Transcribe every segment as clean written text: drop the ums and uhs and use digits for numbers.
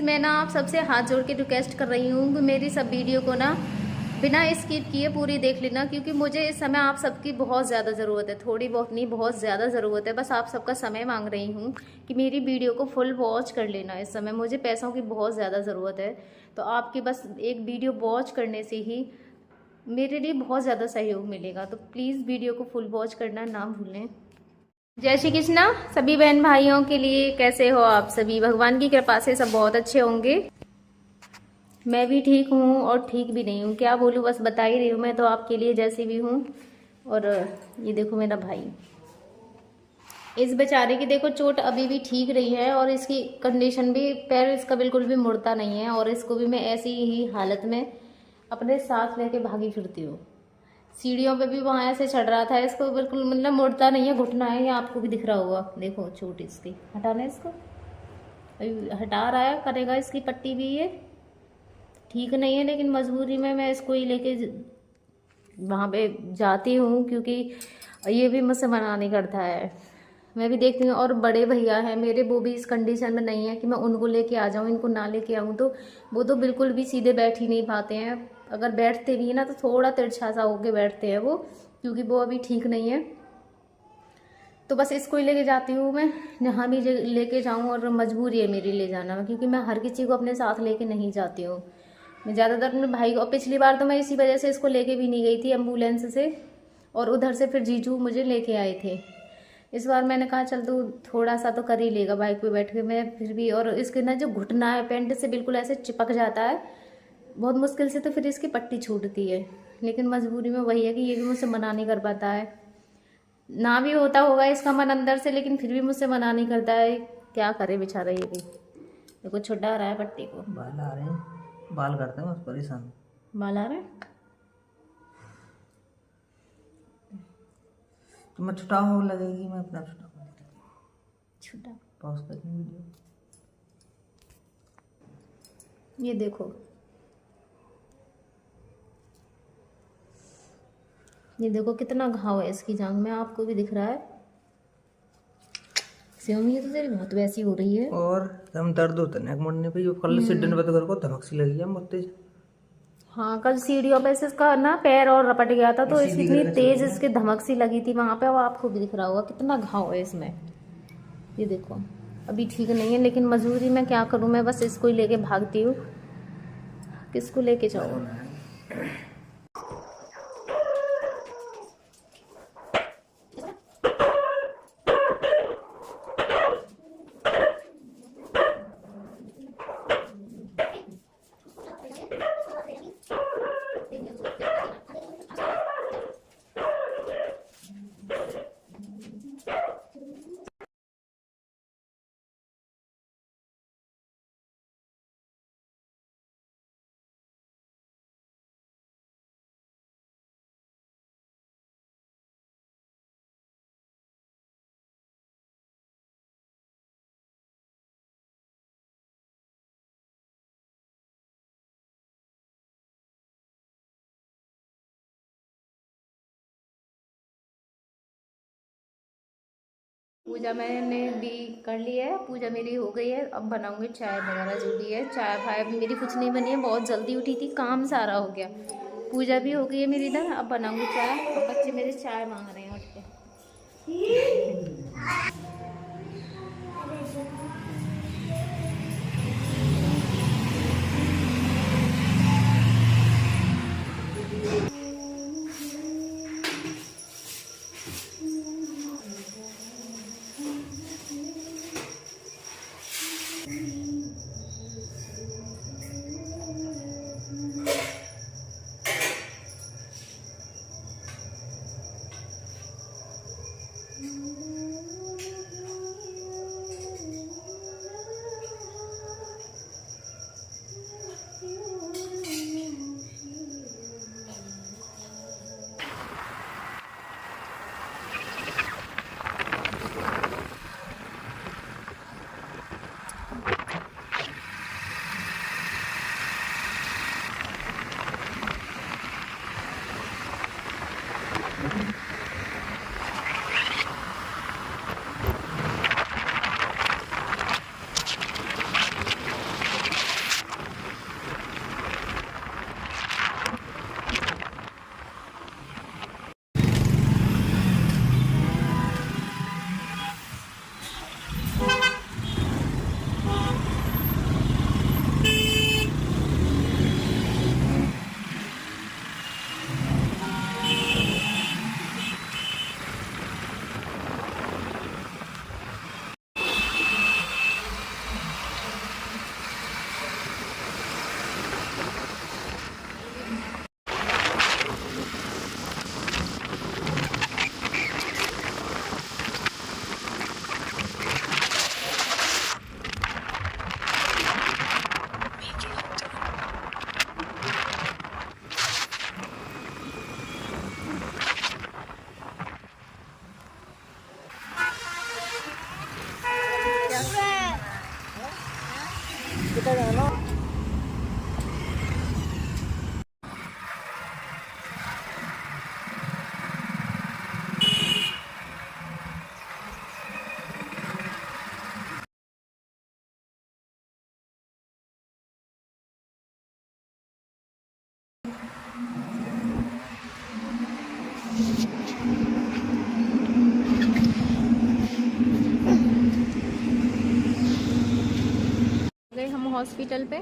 मैं ना आप सबसे हाथ जोड़ के रिक्वेस्ट कर रही हूँ कि मेरी सब वीडियो को ना बिना स्किप किए पूरी देख लेना, क्योंकि मुझे इस समय आप सबकी बहुत ज़्यादा ज़रूरत है। थोड़ी बहुत नहीं, बहुत ज़्यादा ज़रूरत है। बस आप सबका समय मांग रही हूँ कि मेरी वीडियो को फुल वॉच कर लेना। इस समय मुझे पैसों की बहुत ज़्यादा ज़रूरत है, तो आपकी बस एक वीडियो वॉच करने से ही मेरे लिए बहुत ज़्यादा सहयोग मिलेगा। तो प्लीज़ वीडियो को फुल वॉच करना ना भूलें। जय श्री कृष्णा सभी बहन भाइयों के लिए। कैसे हो आप सभी? भगवान की कृपा से सब बहुत अच्छे होंगे। मैं भी ठीक हूँ और ठीक भी नहीं हूँ, क्या बोलूँ, बस बता ही रही हूँ। मैं तो आपके लिए जैसी भी हूँ। और ये देखो मेरा भाई, इस बेचारे की देखो चोट अभी भी ठीक रही है और इसकी कंडीशन भी, पैर इसका बिल्कुल भी मुड़ता नहीं है। और इसको भी मैं ऐसी ही हालत में अपने साथ लेके भागी फिरती हूँ। सीढ़ियों पे भी वहाँ ऐसे चढ़ रहा था, इसको बिल्कुल मतलब मुड़ता नहीं है, घुटना है। ये आपको भी दिख रहा होगा, देखो चोट इसकी। हटाना इसको, अभी हटा रहा है, करेगा। इसकी पट्टी भी ये ठीक नहीं है, लेकिन मजबूरी में मैं इसको ही लेके वहाँ पे जाती हूँ, क्योंकि ये भी मुझसे मना नहीं करता है। मैं भी देखती हूँ। और बड़े भैया हैं मेरे, वो भी इस कंडीशन में नहीं है कि मैं उनको लेके आ जाऊँ। इनको ना लेके आऊँ तो वो तो बिल्कुल भी सीधे बैठ ही नहीं पाते हैं। अगर बैठते भी हैं ना तो थोड़ा तिरछा सा होके बैठते हैं वो, क्योंकि वो अभी ठीक नहीं है। तो बस इसको ही लेके जाती हूँ मैं, जहाँ भी लेके जाऊँ। और मजबूरी है मेरी ले जाना, क्योंकि मैं हर किसी को अपने साथ लेके नहीं जाती हूँ। मैं ज़्यादातर अपने भाई को, और पिछली बार तो मैं इसी वजह से इसको लेके भी नहीं गई थी एम्बुलेंस से, और उधर से फिर जीजू मुझे लेके आए थे। इस बार मैंने कहा चल तू थोड़ा सा तो कर ही लेगा बाइक पे बैठ के। मैं फिर भी, और इसके ना जो घुटना है पेंट से बिल्कुल ऐसे चिपक जाता है बहुत मुश्किल से, तो फिर इसकी पट्टी छूटती है। लेकिन मजबूरी में वही है कि ये भी मुझसे मना नहीं कर पाता है। ना भी होता होगा इसका मन अंदर से, लेकिन फिर भी मुझसे मना नहीं करता है। क्या करे बेचारा ये भी। देखो छुटा रहा है पट्टी को। बाल आ रहे हैं, बाल करते हैं बस परेशान। बाल आ रहे हैं? तो मैं छुटा हो लगेगी, मैं अपना छुटा छुटा। पॉज करनी वीडियो। ये देखो, ये देखो कितना घाव है इसकी जांघ में, आपको भी दिख रहा है। शिवम ये तो तेरी बहुत वैसी हो रही है। और हम दर्द होता है नेक मुड़ने पे, जो कल सिड्डन पे तो कर को धमक सी लगी है बहुत तेज। हाँ, कल सीढ़ियों पे से इसका ना पैर और रपट गया था, तो इसकी सीधी इतनी करके तेज चलेगी ना। इसके धमक सी लगी थी वहां पे। वो आपको भी दिख रहा होगा कितना घाव है इसमें। ये देखो अभी ठीक नहीं है, लेकिन मजबूरी में क्या करूं, मैं बस इसको ही लेके भागती हूँ। किसको लेके जाऊँ? पूजा मैंने भी कर ली है, पूजा मेरी हो गई है। अब बनाऊंगी चाय वगैरह जो भी है। चाय भाई अभी मेरी कुछ नहीं बनी है, बहुत जल्दी उठी थी, काम सारा हो गया। पूजा भी हो गई है मेरी इधर। अब बनाऊंगी चाय, और बच्चे मेरे चाय मांग रहे हैं उठ के। गए हम हॉस्पिटल पे।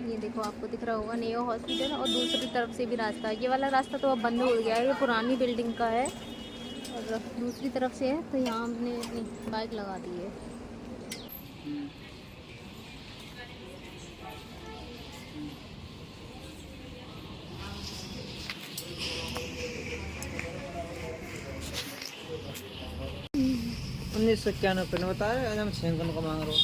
ये देखो आपको दिख रहा होगा नेओ हॉस्पिटल, और दूसरी तरफ से भी रास्ता है। ये वाला रास्ता तो अब बंद हो गया है, ये पुरानी बिल्डिंग का है, और दूसरी तरफ से है। तो यहाँ हमने अपनी बाइक लगा दी है। ₹1991 बता रहे, आज हम 6 का मांग रहे हो।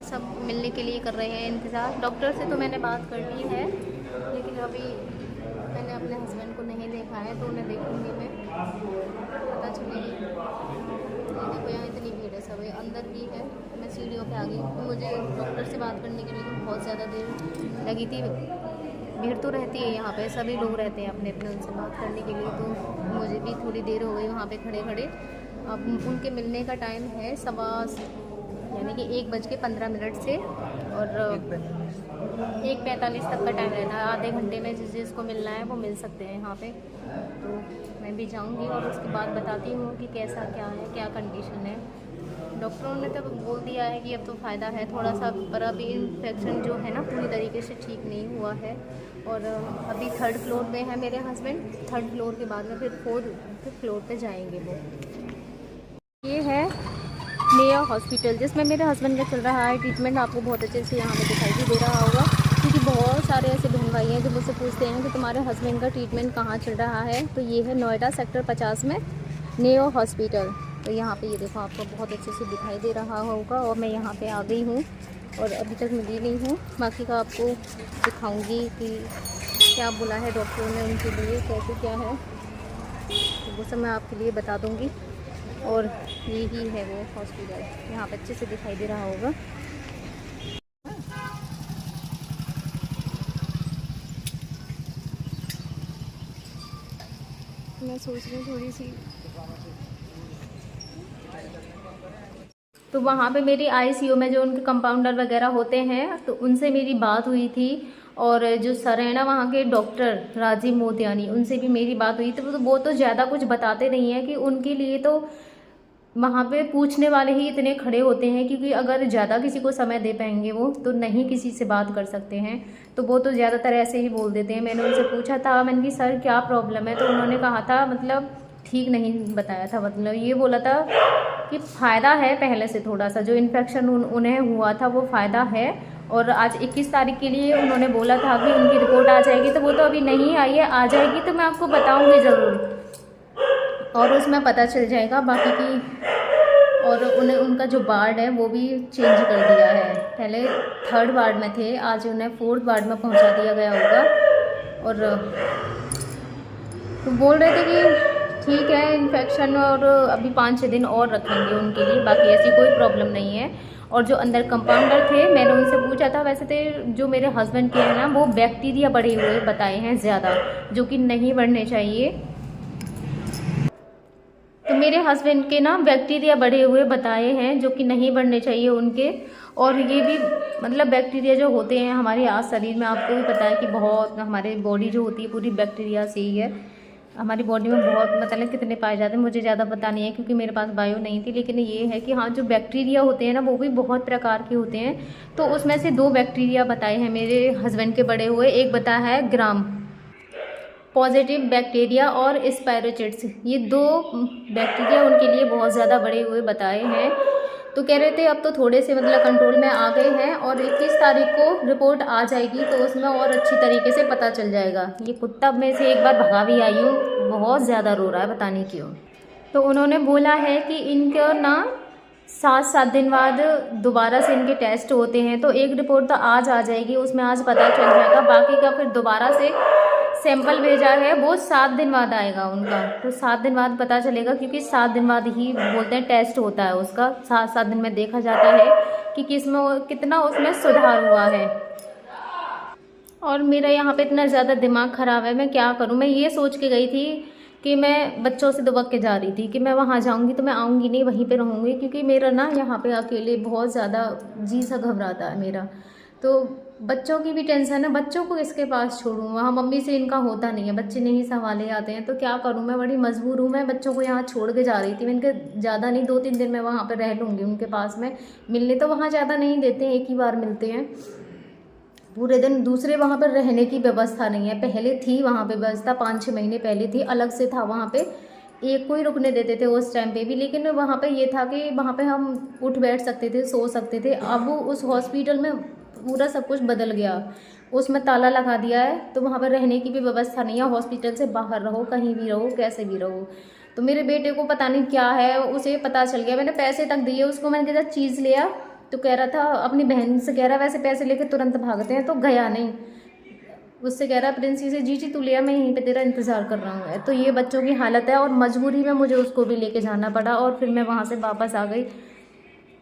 सब मिलने के लिए कर रहे हैं इंतज़ार। डॉक्टर से तो मैंने बात कर ली है, लेकिन अभी मैंने अपने हस्बैंड को नहीं देखा है, तो उन्हें देखूंगी मैं, पता चलेगी। देखो यहाँ इतनी भीड़ है, सब अंदर भी है। मैं सीढ़ियों पे आ गई, तो मुझे डॉक्टर से बात करने के लिए बहुत ज़्यादा देर लगी थी। भीड़ तो रहती है यहाँ पे, सभी लोग रहते हैं अपने अपने, उनसे बात करने के लिए, तो मुझे भी थोड़ी देर हो गई वहाँ पे खड़े खड़े। अब उनके मिलने का टाइम है यानी कि 1:15 से, और 1:45 तक का टाइम रहता है। आधे घंटे में जिसको मिलना है वो मिल सकते हैं यहाँ पे। तो मैं भी जाऊँगी और उसके बाद बताती हूँ कि कैसा क्या है, क्या कंडीशन है। डॉक्टरों ने तो बोल दिया है कि अब तो फ़ायदा है थोड़ा सा, पर अभी इन्फेक्शन जो है ना पूरी तरीके से ठीक नहीं हुआ है। और अभी 3rd फ्लोर पे है मेरे हस्बैंड। 3rd फ्लोर के बाद में फिर 4th फ्लोर पे जाएंगे वो। ये है नेओ हॉस्पिटल, जिसमें मेरे हस्बैंड का चल रहा है ट्रीटमेंट। आपको बहुत अच्छे से यहाँ पे दिखाई भी दे रहा होगा, क्योंकि बहुत सारे ऐसे बहन भाई हैं जो मुझसे पूछते हैं कि तुम्हारे हस्बैंड का ट्रीटमेंट कहाँ चल रहा है। तो ये है नोएडा सेक्टर 50 में नेओ हॉस्पिटल। तो यहाँ पे ये देखो आपको बहुत अच्छे से दिखाई दे रहा होगा, और मैं यहाँ पे आ गई हूँ और अभी तक मिली नहीं हूँ। बाकी का आपको दिखाऊँगी कि क्या बोला है डॉक्टरों ने उनके लिए, कैसे क्या है, तो वो सब मैं आपके लिए बता दूँगी। और यही है वो हॉस्पिटल, यहाँ पे अच्छे से दिखाई दे रहा होगा। मैं सोच रही हूँ थोड़ी सी, तो वहाँ पे मेरी आईसीयू में जो उनके कंपाउंडर वगैरह होते हैं, तो उनसे मेरी बात हुई थी। और जो सर है ना वहाँ के डॉक्टर राजीव मोतियानी, उनसे भी मेरी बात हुई थी। तो वो तो ज़्यादा कुछ बताते नहीं हैं, कि उनके लिए तो वहाँ पे पूछने वाले ही इतने खड़े होते हैं, क्योंकि अगर ज़्यादा किसी को समय दे पाएंगे वो तो नहीं किसी से बात कर सकते हैं। तो वो तो ज़्यादातर ऐसे ही बोल देते हैं। मैंने उनसे पूछा था, मैंने कि सर क्या प्रॉब्लम है, तो उन्होंने कहा था, मतलब ठीक नहीं बताया था, मतलब ये बोला था कि फ़ायदा है पहले से थोड़ा सा, जो इन्फेक्शन उन्हें हुआ था वो फ़ायदा है। और आज 21 तारीख के लिए उन्होंने बोला था कि उनकी रिपोर्ट आ जाएगी, तो वो तो अभी नहीं आई है, आ जाएगी तो मैं आपको बताऊँगी ज़रूर, और उसमें पता चल जाएगा बाकी की। और उनका जो वार्ड है वो भी चेंज कर दिया है, पहले 3rd वार्ड में थे, आज उन्हें 4th वार्ड में पहुंचा दिया गया होगा। और तो बोल रहे थे कि ठीक है इन्फेक्शन, और अभी 5-6 दिन और रखेंगे उनके लिए, बाकी ऐसी कोई प्रॉब्लम नहीं है। और जो अंदर कंपाउंडर थे मैंने उनसे पूछा था, वैसे तो जो मेरे हस्बैंड के हैं ना वो बैक्टीरिया बढ़े हुए बताए हैं ज़्यादा, जो कि नहीं बढ़ने चाहिए। तो मेरे हस्बैंड के ना बैक्टीरिया बढ़े हुए बताए हैं जो कि नहीं बढ़ने चाहिए उनके। और ये भी मतलब बैक्टीरिया जो होते हैं हमारे आज शरीर में, आपको भी पता है कि बहुत हमारे बॉडी जो होती है पूरी बैक्टीरिया से ही है। हमारी बॉडी में बहुत मतलब कितने पाए जाते हैं मुझे ज़्यादा पता नहीं है क्योंकि मेरे पास बायो नहीं थी, लेकिन ये है कि हाँ जो बैक्टीरिया होते हैं ना वो भी बहुत प्रकार के होते हैं। तो उसमें से 2 बैक्टीरिया बताए हैं मेरे हस्बैंड के बढ़े हुए। एक बताया है ग्राम पॉजिटिव बैक्टीरिया और स्पायरोचिट्स, ये 2 बैक्टीरिया उनके लिए बहुत ज़्यादा बढ़े हुए बताए हैं। तो कह रहे थे अब तो थोड़े से मतलब कंट्रोल में आ गए हैं और 21 तारीख को रिपोर्ट आ जाएगी तो उसमें और अच्छी तरीके से पता चल जाएगा। ये कुत्ता में से एक बार भगा भी आई हूँ, बहुत ज़्यादा रो रहा है, पता नहीं क्यों। तो उन्होंने बोला है कि इनका ना 7 दिन बाद दोबारा से इनके टेस्ट होते हैं, तो एक रिपोर्ट तो आज आ जाएगी, उसमें आज पता चल जाएगा। बाकी का फिर दोबारा से सैंपल भेजा है वो 7 दिन बाद आएगा उनका, तो 7 दिन बाद पता चलेगा क्योंकि 7 दिन बाद ही बोलते हैं टेस्ट होता है उसका। 7 दिन में देखा जाता है कि किसमें कितना उसमें सुधार हुआ है। और मेरा यहाँ पे इतना ज़्यादा दिमाग ख़राब है, मैं क्या करूँ। मैं ये सोच के गई थी कि मैं बच्चों से दुबक के जा रही थी कि मैं वहाँ जाऊँगी तो मैं आऊँगी नहीं, वहीं पे रहूँगी, क्योंकि मेरा ना यहाँ पे अकेले बहुत ज़्यादा जी सा घबराता है मेरा। तो बच्चों की भी टेंशन है, बच्चों को किसके पास छोड़ूँ, वहाँ मम्मी से इनका होता नहीं है, बच्चे नहीं संभाले आते हैं, तो क्या करूँ। मैं बड़ी मजबूर हूँ, मैं बच्चों को यहाँ छोड़ के जा रही थी। मैंने कहा ज़्यादा नहीं 2-3 दिन मैं वहाँ पर रह लूँगी उनके पास में। मिलने तो वहाँ ज़्यादा नहीं देते हैं, एक ही बार मिलते हैं पूरे दिन। दूसरे वहाँ पर रहने की व्यवस्था नहीं है, पहले थी वहाँ पे व्यवस्था, 5-6 महीने पहले थी, अलग से था वहाँ पे, एक को ही रुकने देते थे उस टाइम पे भी। लेकिन वहाँ पे ये था कि वहाँ पे हम उठ बैठ सकते थे, सो सकते थे। अब उस हॉस्पिटल में पूरा सब कुछ बदल गया, उसमें ताला लगा दिया है, तो वहाँ पर रहने की भी व्यवस्था नहीं है। हॉस्पिटल से बाहर रहो, कहीं भी रहो, कैसे भी रहो। तो मेरे बेटे को पता नहीं क्या है, उसे पता चल गया, मैंने पैसे तक दिए उसको, मैंने कहा चीज़ लिया तो कह रहा था अपनी बहन से, कह रहा वैसे पैसे लेके तुरंत भागते हैं, तो गया नहीं। उससे कह रहा प्रिंसी से, जी तू लिया, मैं यहीं पे तेरा इंतज़ार कर रहा हूँ। तो ये बच्चों की हालत है और मजबूरी में मुझे उसको भी लेके जाना पड़ा और फिर मैं वहाँ से वापस आ गई।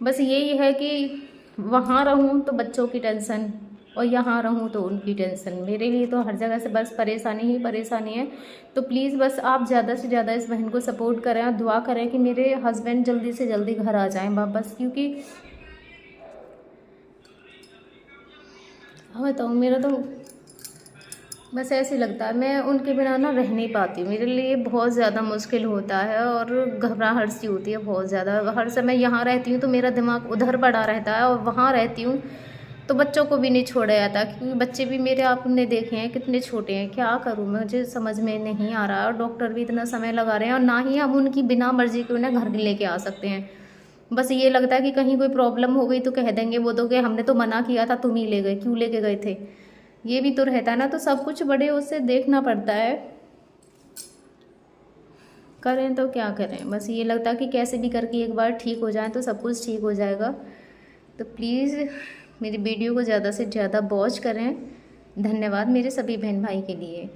बस यही है कि वहाँ रहूँ तो बच्चों की टेंशन और यहाँ रहूँ तो उनकी टेंशन। मेरे लिए तो हर जगह से बस परेशानी ही परेशानी है। तो प्लीज़ बस आप ज़्यादा से ज़्यादा इस बहन को सपोर्ट करें और दुआ करें कि मेरे हस्बैंड जल्दी से जल्दी घर आ जाएं वापस, क्योंकि हाँ बताऊँ मेरा तो बस ऐसे लगता है मैं उनके बिना ना रह नहीं पाती हूँ। मेरे लिए बहुत ज़्यादा मुश्किल होता है और घबराहट सी होती है बहुत ज़्यादा। हर समय यहाँ रहती हूँ तो मेरा दिमाग उधर पड़ा रहता है और वहाँ रहती हूँ तो बच्चों को भी नहीं छोड़ा जाता, क्योंकि बच्चे भी मेरे आपने देखे हैं कितने छोटे हैं। क्या करूँ मुझे समझ में नहीं आ रहा, और डॉक्टर भी इतना समय लगा रहे हैं और ना ही हम उनकी बिना मर्जी के उन्हें घर लेके आ सकते हैं। बस ये लगता है कि कहीं कोई प्रॉब्लम हो गई तो कह देंगे वो तो कि हमने तो मना किया था, तुम ही ले गए, क्यों लेके गए थे। ये भी तो रहता है ना, तो सब कुछ बड़े उससे देखना पड़ता है। करें तो क्या करें, बस ये लगता है कि कैसे भी करके एक बार ठीक हो जाए तो सब कुछ ठीक हो जाएगा। तो प्लीज़ मेरी वीडियो को ज़्यादा से ज़्यादा वॉच करें। धन्यवाद मेरे सभी बहन भाई के लिए।